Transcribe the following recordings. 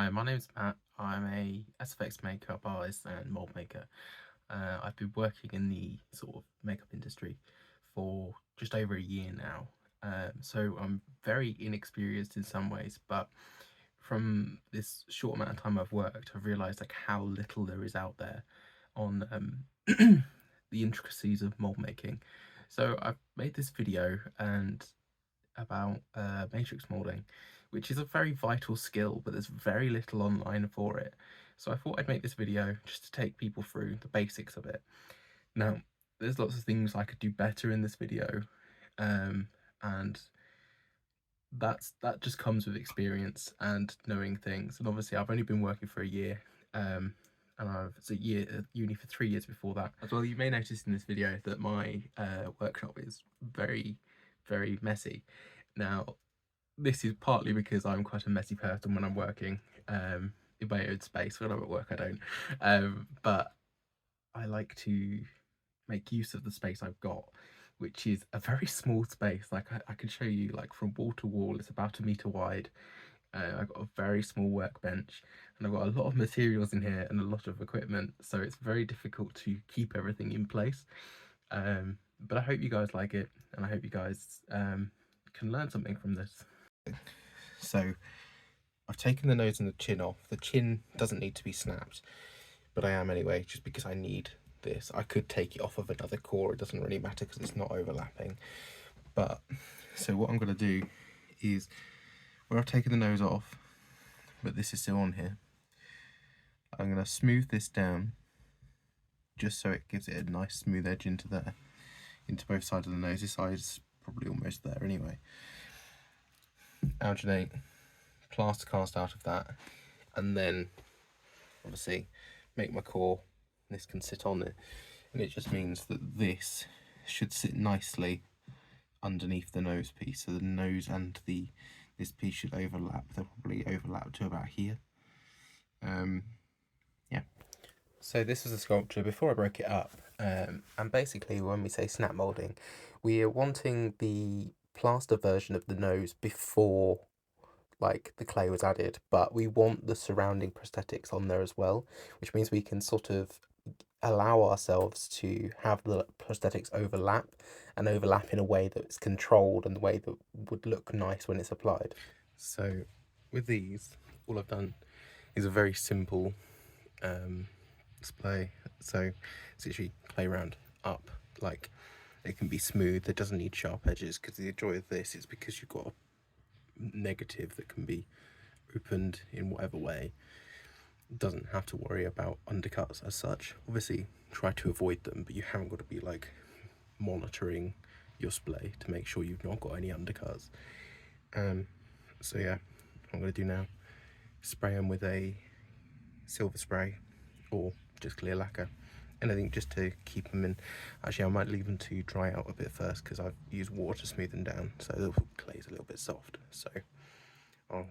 Hi, my name's Matt. I'm a SFX makeup artist and mold maker. I've been working in the sort of makeup industry for just over a year now. So I'm very inexperienced in some ways, but from this short amount of time I've worked, I've realised like how little there is out there on the intricacies of mold making. So I've made this video and about matrix molding, which is a very vital skill, but there's very little online for it. So I thought I'd make this video just to take people through the basics of it. Now, there's lots of things I could do better in this video, and that just comes with experience and knowing things. And obviously, I've only been working for a year, and I was at uni for 3 years before that. As well, you may notice in this video that my workshop is very, very messy. Now, this is partly because I'm quite a messy person when I'm working in my own space. When I'm at work, I don't. But I like to make use of the space I've got, which is a very small space. Like I can show you, like from wall to wall, it's about 1 meter wide. I've got a very small workbench, and I've got a lot of materials in here and a lot of equipment, so it's very difficult to keep everything in place. But I hope you guys like it, and I hope you guys can learn something from this. So I've taken the nose and the chin off. The chin doesn't need to be snapped, but I am anyway, just because I need this. I could take it off of another core, it doesn't really matter because it's not overlapping. But so what I'm going to do is, where I've taken the nose off, but this is still on here, I'm going to smooth this down just so it gives it a nice smooth edge into there, into both sides of the nose. This side is probably almost there anyway. Alginate, plaster cast out of that, and then obviously make my core. This can sit on it, and it just means that this should sit nicely underneath the nose piece. So the nose and this piece should overlap. They'll probably overlap to about here. Yeah. So this is a sculpture before I broke it up, and basically when we say snap molding, we are wanting the plaster version of the nose before like the clay was added, but we want the surrounding prosthetics on there as well, which means we can sort of allow ourselves to have the prosthetics overlap and overlap in a way that's controlled and the way that would look nice when it's applied. So with these, all I've done is a very simple display. So it's literally play round up, like it can be smooth, it doesn't need sharp edges, because the joy of this is because you've got a negative that can be opened in whatever way. Doesn't have to worry about undercuts as such. Obviously try to avoid them, but you haven't got to be like monitoring your splay to make sure you've not got any undercuts. So yeah, what I'm going to do now, spray them with a silver spray or just clear lacquer, anything just to keep them in. Actually, I might leave them to dry out a bit first because I've used water to smooth them down, so the clay is a little bit soft. So I'll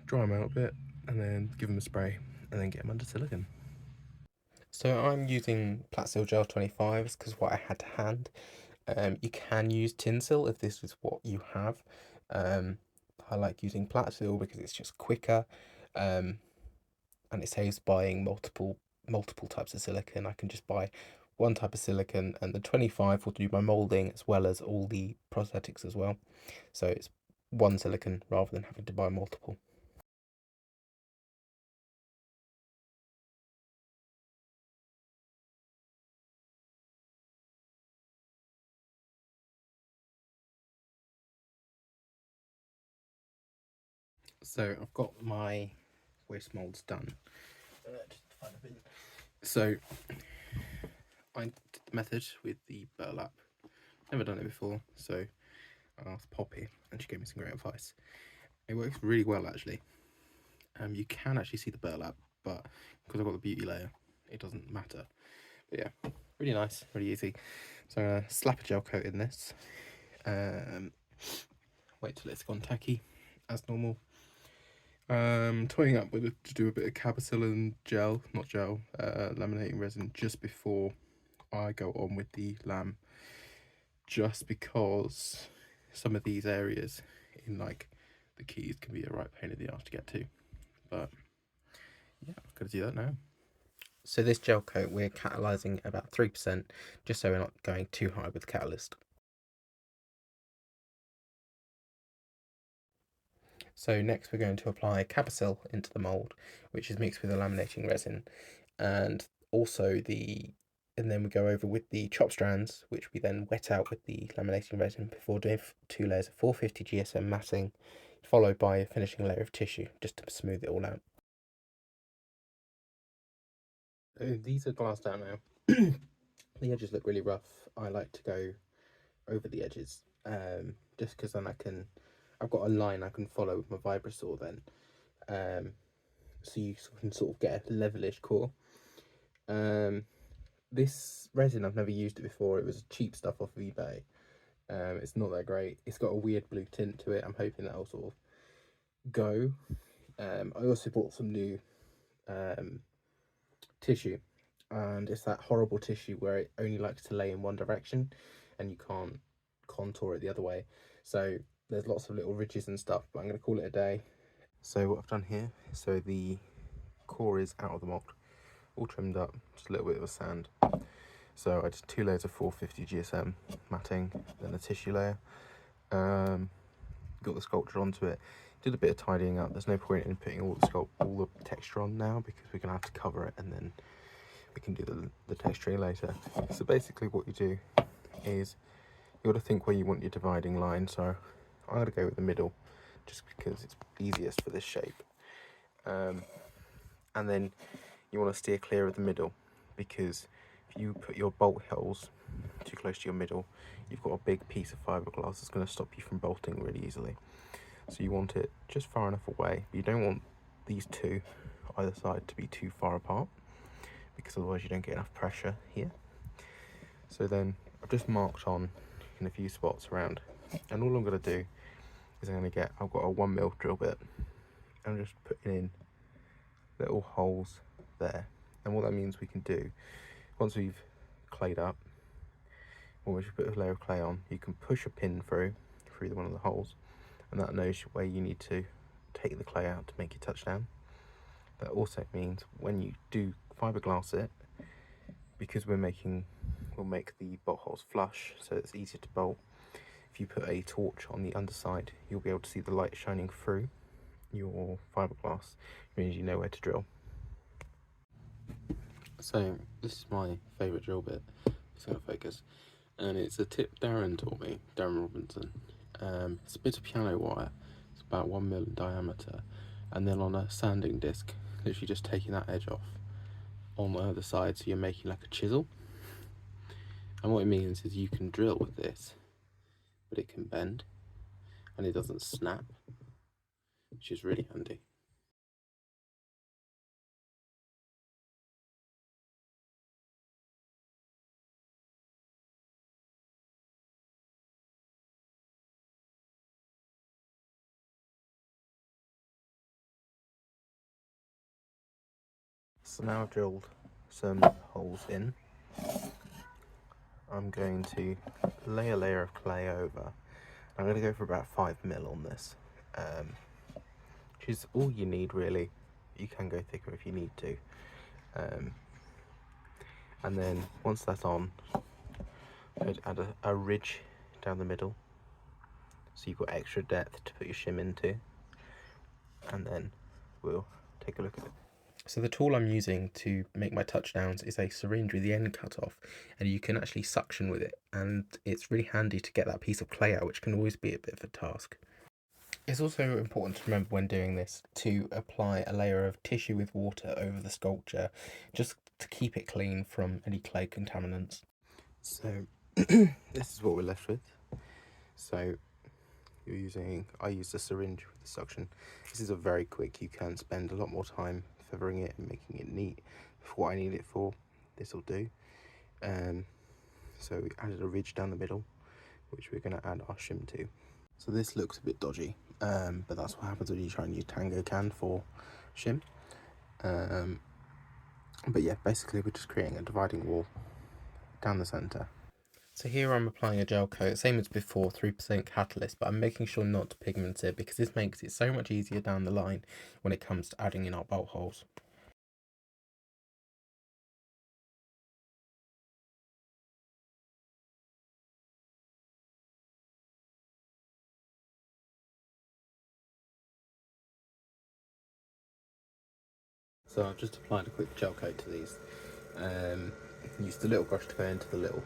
dry them out a bit and then give them a spray and then get them under silicone. So I'm using platsil gel 25s because what I had to hand. You can use tinsel if this is what you have. I like using platsil because it's just quicker, and it saves buying multiple types of silicone. I can just buy one type of silicone, and the 25 will do my moulding as well as all the prosthetics as well. So it's one silicone rather than having to buy multiple. So I've got my waste moulds done. So I did the method with the burlap. Never done it before, so I asked Poppy and she gave me some great advice. It works really well actually. You can actually see the burlap, but because I've got the beauty layer, it doesn't matter. But yeah, really nice, really easy. So I'm gonna slap a gel coat in this. Wait till it's gone tacky, as normal. Toying up with to do a bit of carboxylin gel, not gel, laminating resin just before I go on with the lamb, just because some of these areas in like the keys can be a right pain in the arse to get to. but yeah, I'm going to do that now. So this gel coat, we're catalysing about 3%, just so we're not going too high with the catalyst. So next we're going to apply Capacil into the mould, which is mixed with a laminating resin, and also and then we go over with the chop strands, which we then wet out with the laminating resin before doing 2 layers of 450 GSM matting, followed by a finishing layer of tissue, just to smooth it all out. So these are glassed out now. The edges look really rough. I like to go over the edges, just because then I've got a line I can follow with my vibrosaw then, so you can sort of get a levelish core. This resin, I've never used it before. It was cheap stuff off of eBay. It's not that great. It's got a weird blue tint to it. I'm hoping that'll sort of go. I also bought some new tissue, and it's that horrible tissue where it only likes to lay in one direction and you can't contour it the other way. So there's lots of little ridges and stuff, but I'm going to call it a day. So what I've done here, so the core is out of the mould, all trimmed up, just a little bit of a sand. So I did 2 layers of 450 GSM matting, then a tissue layer, got the sculpture onto it, did a bit of tidying up. There's no point in putting all the texture on now, because we're going to have to cover it and then we can do the texturing later. So basically what you do is you got to think where you want your dividing line. So I'm going to go with the middle, just because it's easiest for this shape. And then you want to steer clear of the middle, because if you put your bolt holes too close to your middle, you've got a big piece of fiberglass that's going to stop you from bolting really easily. So you want it just far enough away, but you don't want these two either side to be too far apart, because otherwise you don't get enough pressure here. So then I've just marked on in a few spots around, and all I'm going to do is I've got a 1mm drill bit, and I'm just putting in little holes there. And what that means we can do, once we've clayed up, or we should put a layer of clay on, you can push a pin through one of the holes, and that knows where you need to take the clay out to make your touchdown. That also means when you do fiberglass it, because we'll make the bolt holes flush so it's easier to bolt, if you put a torch on the underside, you'll be able to see the light shining through your fiberglass. It means you know where to drill. So this is my favourite drill bit. It's going to focus, and it's a tip Darren taught me, Darren Robinson. It's a bit of piano wire. It's about 1mm in diameter, and then on a sanding disc, literally just taking that edge off on the other side, so you're making like a chisel. And what it means is you can drill with this, but it can bend and it doesn't snap, which is really handy. So now I've drilled some holes in, I'm going to lay a layer of clay over. I'm going to go for about 5mm on this, which is all you need really. You can go thicker if you need to. And then once that's on, I'd add a ridge down the middle, so you've got extra depth to put your shim into, and then we'll take a look at it. So the tool I'm using to make my touchdowns is a syringe with the end cut off, and you can actually suction with it, and it's really handy to get that piece of clay out, which can always be a bit of a task. It's also important to remember when doing this to apply a layer of tissue with water over the sculpture, just to keep it clean from any clay contaminants. So this is what we're left with. So I use the syringe with the suction. This is a very quick, you can spend a lot more time feathering it and making it neat. For what I need it for, this will do. So we added a ridge down the middle, which we're going to add our shim to. So this looks a bit dodgy, but that's what happens when you try and use Tango Can for shim. But yeah, basically we're just creating a dividing wall down the centre. So here I'm applying a gel coat, same as before, 3% catalyst, but I'm making sure not to pigment it because this makes it so much easier down the line when it comes to adding in our bolt holes. So I've just applied a quick gel coat to these. Used the little brush to go into the little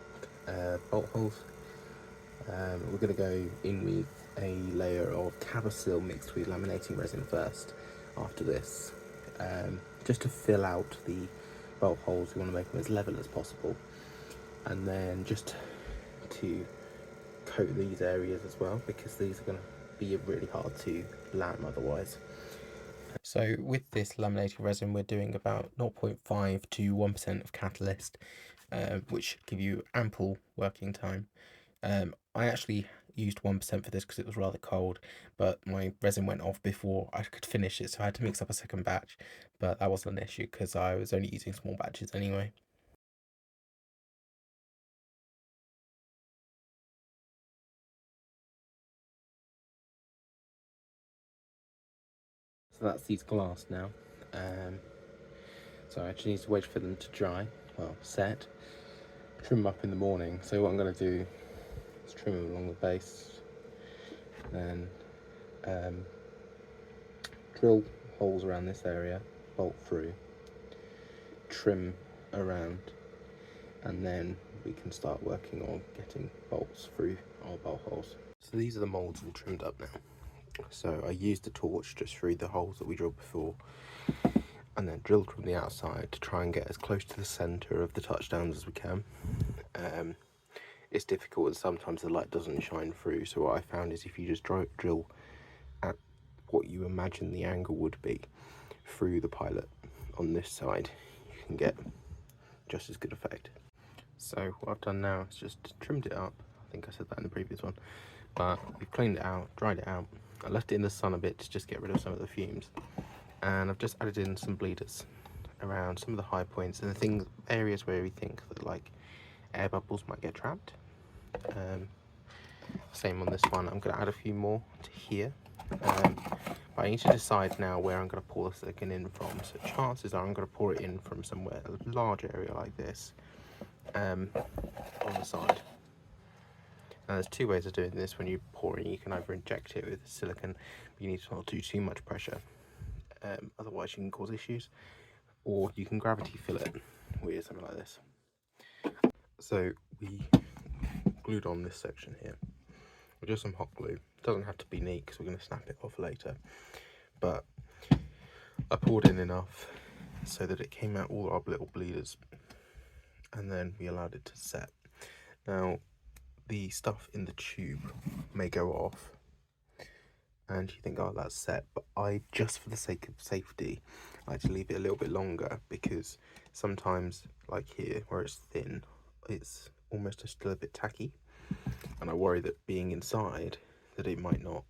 bolt holes. We're going to go in with a layer of prosthetic mixed with laminating resin first after this, just to fill out the bolt holes. We want to make them as level as possible, and then just to coat these areas as well, because these are going to be really hard to lam otherwise. So with this laminating resin, we're doing about 0.5 to 1% of catalyst, which should give you ample working time. I actually used 1% for this because it was rather cold, but my resin went off before I could finish it, so I had to mix up a second batch, but that wasn't an issue because I was only using small batches anyway. So that's these glass now. So I actually need to wait for them to dry, well, set, trim them up in the morning. So what I'm going to do is trim them along the base, then drill holes around this area, bolt through, trim around, and then we can start working on getting bolts through our bolt holes. So these are the moulds all trimmed up now. So I used the torch just through the holes that we drilled before, and then drilled from the outside to try and get as close to the centre of the touchdowns as we can. It's difficult and sometimes the light doesn't shine through, so what I found is if you just drill at what you imagine the angle would be through the pilot on this side, you can get just as good effect. So what I've done now is just trimmed it up. I think I said that in the previous one, but we've cleaned it out, dried it out. I left it in the sun a bit to just get rid of some of the fumes, and I've just added in some bleeders around some of the high points and the areas where we think that like air bubbles might get trapped. Same on this one. I'm going to add a few more to here, but I need to decide now where I'm going to pour the silicone in from. So chances are I'm going to pour it in from somewhere, a large area like this, on the side. Now there's two ways of doing this. When you pour it, you can either inject it with silicone, but you need to not do too much pressure, otherwise you can cause issues, or you can gravity fill it with something like this. So we glued on this section here with just some hot glue. It doesn't have to be neat because we're going to snap it off later, but I poured in enough so that it came out all our little bleeders, and then we allowed it to set. Now the stuff in the tube may go off and you think, oh, that's set, but I, just for the sake of safety, I like to leave it a little bit longer, because sometimes, like here where it's thin, it's almost still a bit tacky, and I worry that being inside that it might not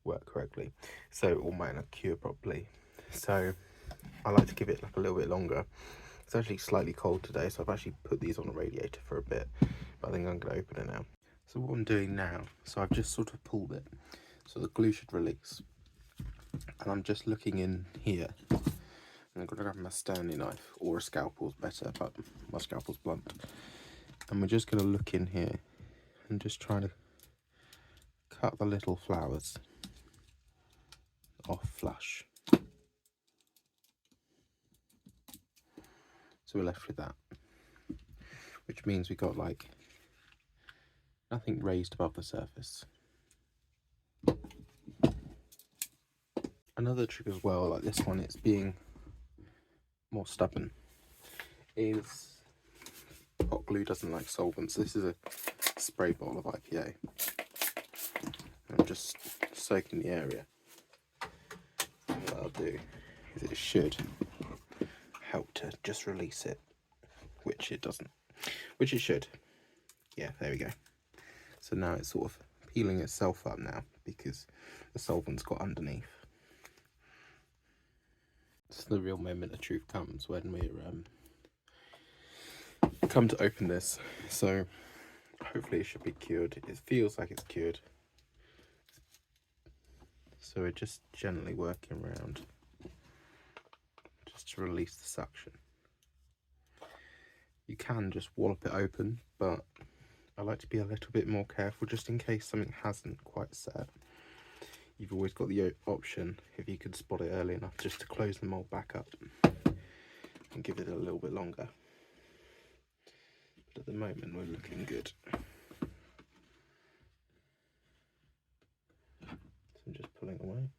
work correctly, so, or might not cure properly. So I like to give it like a little bit longer. It's actually slightly cold today, so I've actually put these on a radiator for a bit, but I think I'm going to open it now. So what I'm doing now, so I've just sort of pulled it, so the glue should release, and I'm just looking in here, and I'm going to grab my Stanley knife, or a scalpel's better, but my scalpel's blunt, and we're just going to look in here and just try to cut the little flowers off flush. So we're left with that, which means we got like nothing raised above the surface. Another trick as well, like this one, it's being more stubborn, is hot glue doesn't like solvents. So this is a spray bottle of IPA. I'm just soaking the area. And what I'll do is it should help to just release it, which it doesn't, which it should. Yeah, there we go. So now it's sort of peeling itself up now because the solvent's got underneath. So the real moment of truth comes when we're come to open this. So hopefully it should be cured. It feels like it's cured. So we're just gently working around just to release the suction. You can just wallop it open, but I like to be a little bit more careful just in case something hasn't quite set. You've always got the option, if you could spot it early enough, just to close the mould back up and give it a little bit longer. But at the moment we're looking good. So I'm just pulling away.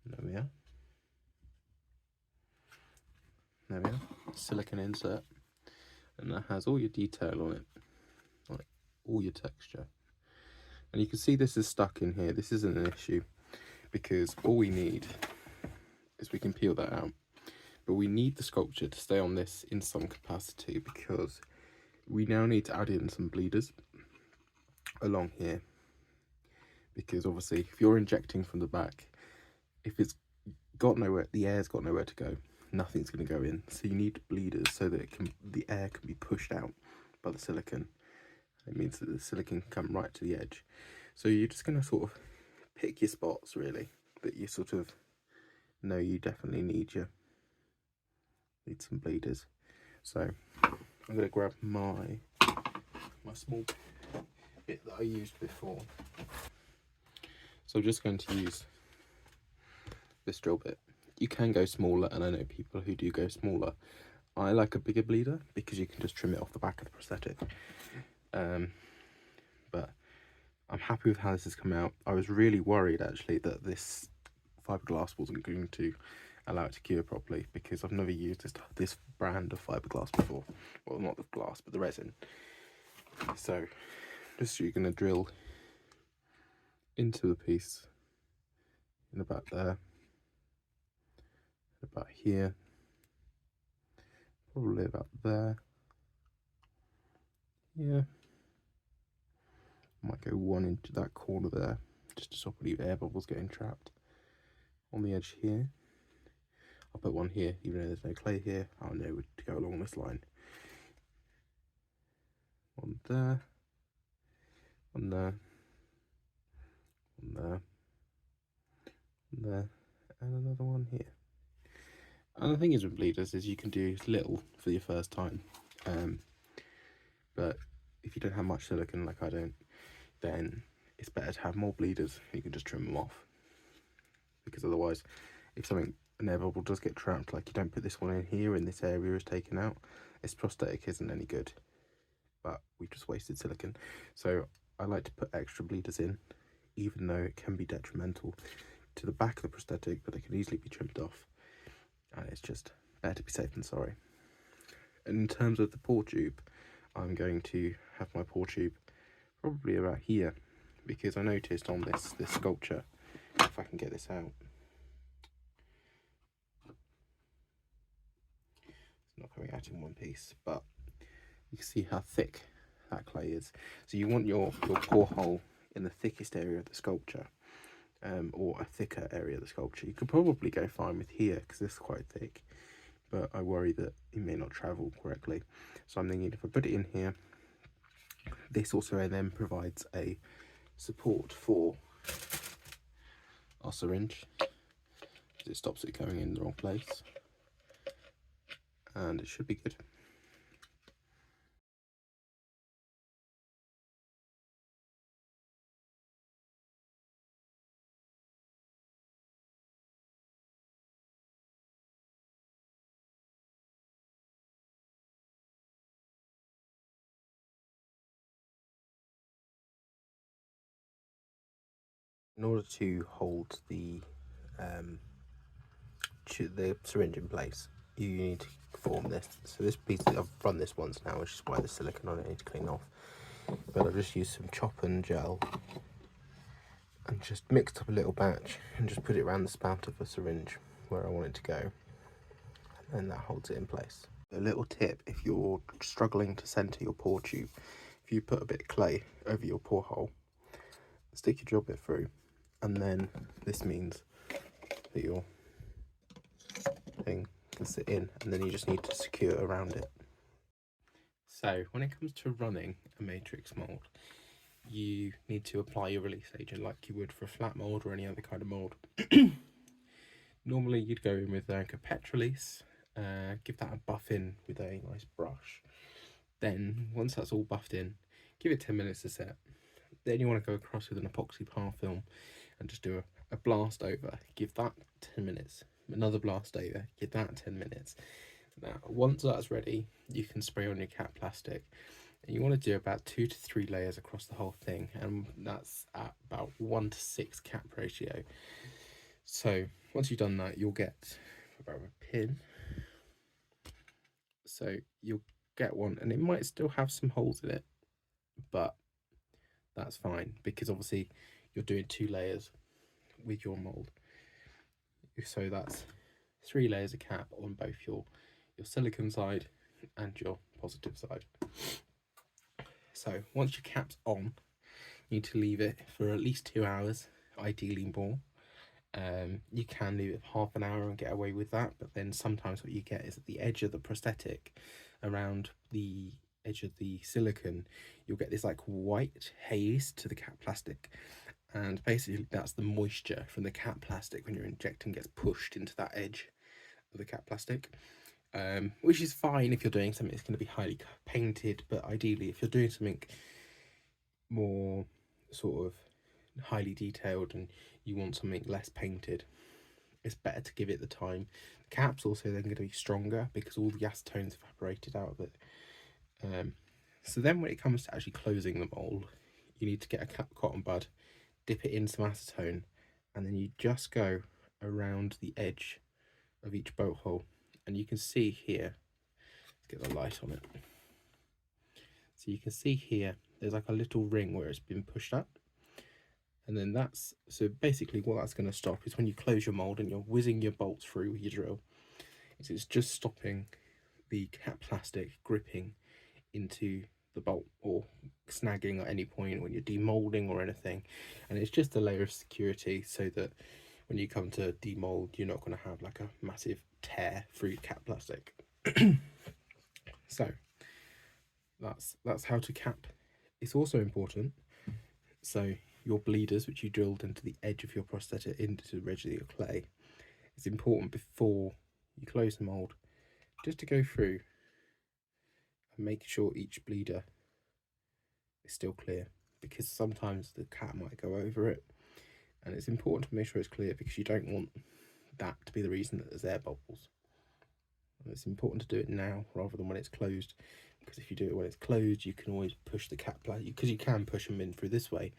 There we are. There we are. Silicone insert. And that has all your detail on it. Like all your texture. And you can see this is stuck in here. This isn't an issue because all we need is we can peel that out. But we need the sculpture to stay on this in some capacity because we now need to add in some bleeders along here. Because obviously if you're injecting from the back, if it's got nowhere, the air's got nowhere to go, nothing's going to go in. So you need bleeders so that the air can be pushed out by the silicone. It means that the silicone can come right to the edge. So you're just going to sort of pick your spots really that you sort of know you definitely need some bleeders. So I'm going to grab my small bit that I used before. So I'm just going to use this drill bit. You can go smaller, and I know people who do go smaller. I like a bigger bleeder because you can just trim it off the back of the prosthetic. But I'm happy with how this has come out. I was really worried actually that this fiberglass wasn't going to allow it to cure properly because I've never used this brand of fiberglass before. Well, not the glass, but the resin. So just you're going to drill into the piece in about there, about here, probably about there. Yeah, might go one into that corner there just to stop any air bubbles getting trapped. On the edge here, I'll put one here, even though there's no clay here. I'll know to go along this line. One there, one there, one there, one there, and another one here. And the thing is with bleeders is you can do little for your first time, but if you don't have much silicone like I don't, then it's better to have more bleeders. You can just trim them off, because otherwise if something, an air bubble does get trapped, like you don't put this one in here and this area is taken out, this prosthetic isn't any good, but we've just wasted silicone. So I like to put extra bleeders in, even though it can be detrimental to the back of the prosthetic, but they can easily be trimmed off, and it's just better to be safe than sorry. And in terms of the pour tube, I'm going to have my pour tube probably about here, because I noticed on this sculpture, if I can get this out, it's not coming out in one piece, but you can see how thick that clay is. So you want your pour hole in the thickest area of the sculpture, or a thicker area of the sculpture. You could probably go fine with here because this is quite thick, but I worry that it may not travel correctly. So I'm thinking if I put it in here, this also then provides a support for our syringe, because it stops it going in the wrong place, and it should be good. In order to hold the syringe in place, you need to form this. So this piece, I've run this once now, which is why the silicone on it needs to clean off. But I've just used some chop and gel and just mixed up a little batch and just put it around the spout of the syringe where I want it to go, and that holds it in place. A little tip, if you're struggling to center your pour tube, if you put a bit of clay over your pour hole, stick your drill bit through, and then this means that your thing can sit in, and then you just need to secure around it. So when it comes to running a matrix mould, you need to apply your release agent like you would for a flat mould or any other kind of mould. Normally you'd go in with like a pet release, give that a buff in with a nice brush. Then once that's all buffed in, give it 10 minutes to set. Then you want to go across with an epoxy par film and just do a blast over, give that 10 minutes, another blast over, give that 10 minutes. Now once that's ready, you can spray on your cap plastic. And you want to do about 2 to 3 layers across the whole thing, and that's at about 1 to 6 cap ratio. So once you've done that, you'll get about a pin. So you'll get one, and it might still have some holes in it, but that's fine because obviously you're doing 2 layers with your mould. So that's 3 layers of cap on both your silicone side and your positive side. So once your cap's on, you need to leave it for at least 2 hours, ideally more. You can leave it for half an hour and get away with that, but then sometimes what you get is at the edge of the prosthetic, around the edge of the silicone, you'll get this like white haze to the cap plastic, and basically that's the moisture from the cap plastic when you're injecting gets pushed into that edge of the cap plastic. Which is fine if you're doing something that's going to be highly painted, but ideally if you're doing something more sort of highly detailed and you want something less painted, it's better to give it the time. The cap's also then going to be stronger because all the acetone's evaporated out of it. So then when it comes to actually closing the mould, you need to get a cotton bud, dip it in some acetone, and then you just go around the edge of each bolt hole. And you can see here, let's get the light on it. So you can see here, there's like a little ring where it's been pushed up. And then that's, so basically what that's going to stop is when you close your mould and you're whizzing your bolts through with your drill, is it's just stopping the cap plastic gripping into the bolt or snagging at any point when you're demoulding or anything. And it's just a layer of security so that when you come to demould, you're not going to have like a massive tear through cap plastic. So that's how to cap. It's also important, so your bleeders, which you drilled into the edge of your prosthetic, into the edge of your clay, it's important before you close the mould just to go through and make sure each bleeder is still clear, because sometimes the cap might go over it, and it's important to make sure it's clear because you don't want that to be the reason that there's air bubbles. And it's important to do it now rather than when it's closed, because if you do it when it's closed, you can always push the cap because you can push them in through this way.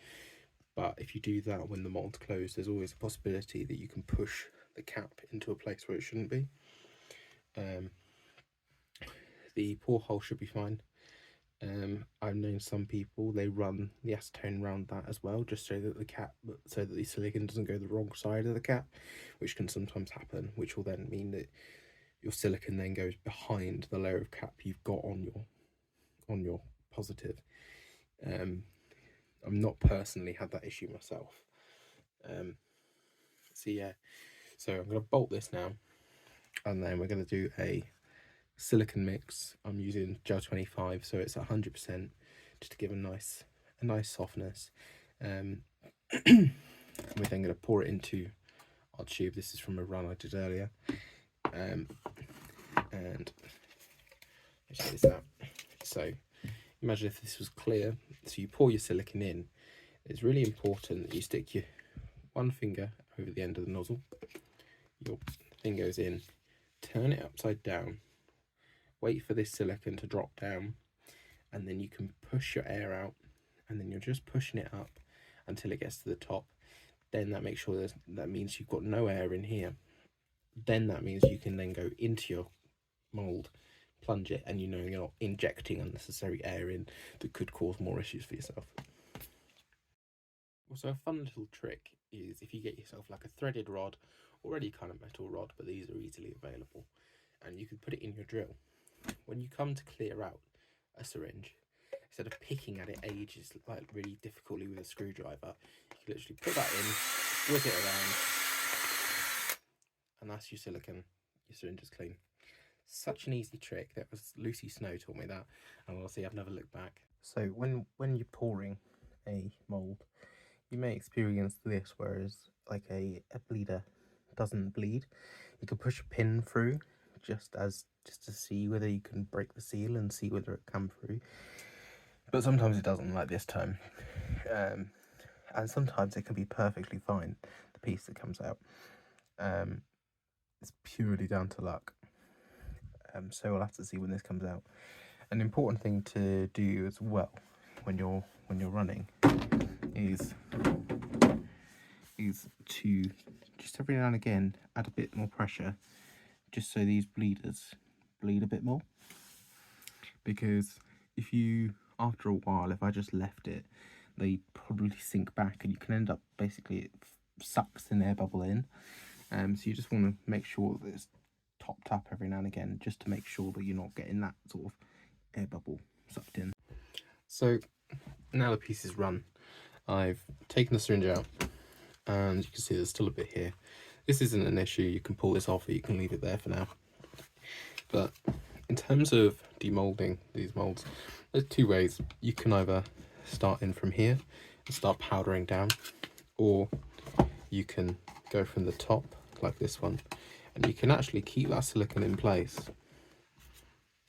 But if you do that when the mould's closed, there's always a possibility that you can push the cap into a place where it shouldn't be. The porthole should be fine. I've known some people, they run the acetone around that as well, just so that the silicone doesn't go the wrong side of the cap, which can sometimes happen, which will then mean that your silicone then goes behind the layer of cap you've got on your positive. I've not personally had that issue myself. So yeah, so I'm going to bolt this now, and then we're going to do a silicone mix. I'm using gel 25, so it's 100%, just to give a nice softness. We're then going to pour it into our tube. This is from a run I did earlier. And let's check this out. So imagine if this was clear. So you pour your silicone in. It's really important that you stick your one finger over the end of the nozzle. Your thing goes in, turn it upside down, wait for this silicone to drop down, and then you can push your air out, and then you're just pushing it up until it gets to the top. Then that makes sure that means you've got no air in here. Then that means you can then go into your mould, plunge it, and you know you're not injecting unnecessary air in that could cause more issues for yourself. Also, a fun little trick is if you get yourself like a threaded rod or any kind of metal rod, but these are easily available, and you can put it in your drill. When you come to clear out a syringe, instead of picking at it ages like really difficultly with a screwdriver, you can literally put that in, whip it around, and that's your silicone. Your syringe is clean. Such an easy trick. That was Lucy Snow taught me that, and honestly I've never looked back. So when you're pouring a mould, you may experience this, whereas like a bleeder doesn't bleed. You can push a pin through just to see whether you can break the seal and see whether it come through, but sometimes it doesn't, like this time. And sometimes it can be perfectly fine, the piece that comes out. It's purely down to luck. So we'll have to see when this comes out. An important thing to do as well when you're running is to just every now and again add a bit more pressure, just so these bleeders bleed a bit more. Because if you, after a while, if I just left it, they probably sink back, and you can end up basically it sucks an air bubble in. So you just want to make sure that it's topped up every now and again, just to make sure that you're not getting that sort of air bubble sucked in. So now the piece is run, I've taken the syringe out, and you can see there's still a bit here. This isn't an issue, you can pull this off or you can leave it there for now. But in terms of demoulding these moulds, there's two ways. You can either start in from here and start powdering down, or you can go from the top like this one, and you can actually keep that silicone in place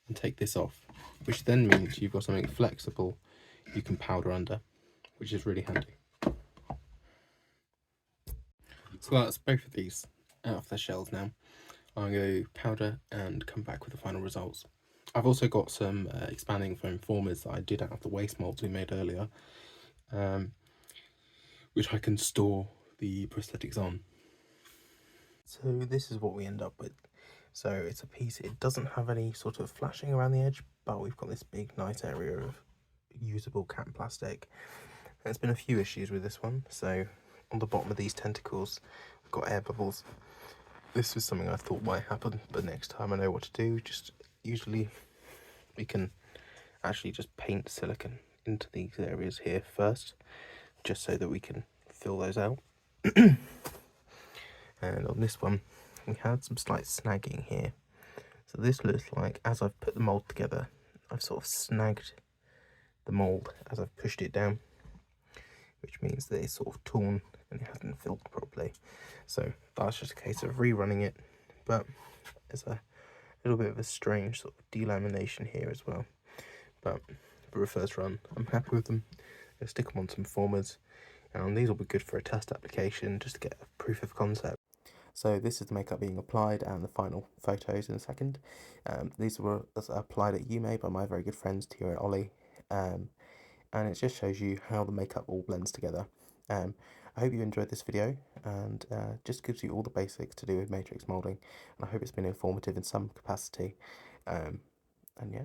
and take this off, which then means you've got something flexible you can powder under, which is really handy. So that's both of these out of their shells now. I'm going to powder and come back with the final results. I've also got some expanding foam formers that I did out of the waste moulds we made earlier, which I can store the prosthetics on. So this is what we end up with. So it's a piece, it doesn't have any sort of flashing around the edge, but we've got this big nice area of usable cotton plastic. There's been a few issues with this one. So on the bottom of these tentacles, we've got air bubbles. This was something I thought might happen, but next time I know what to do. Just usually we can actually just paint silicone into these areas here first, just so that we can fill those out. And on this one, we had some slight snagging here. So this looks like, as I've put the mould together, I've sort of snagged the mould as I've pushed it down, which means that it's sort of torn and it hasn't filled properly. So that's just a case of rerunning it, but there's a little bit of a strange sort of delamination here as well. But for a first run, I'm happy with them. I'll stick them on some formers, and these will be good for a test application just to get a proof of concept. So this is the makeup being applied and the final photos in a second. These were applied at Umae by my very good friends Tia and Ollie, and it just shows you how the makeup all blends together. I hope you enjoyed this video, and just gives you all the basics to do with matrix moulding, and I hope it's been informative in some capacity. And yeah.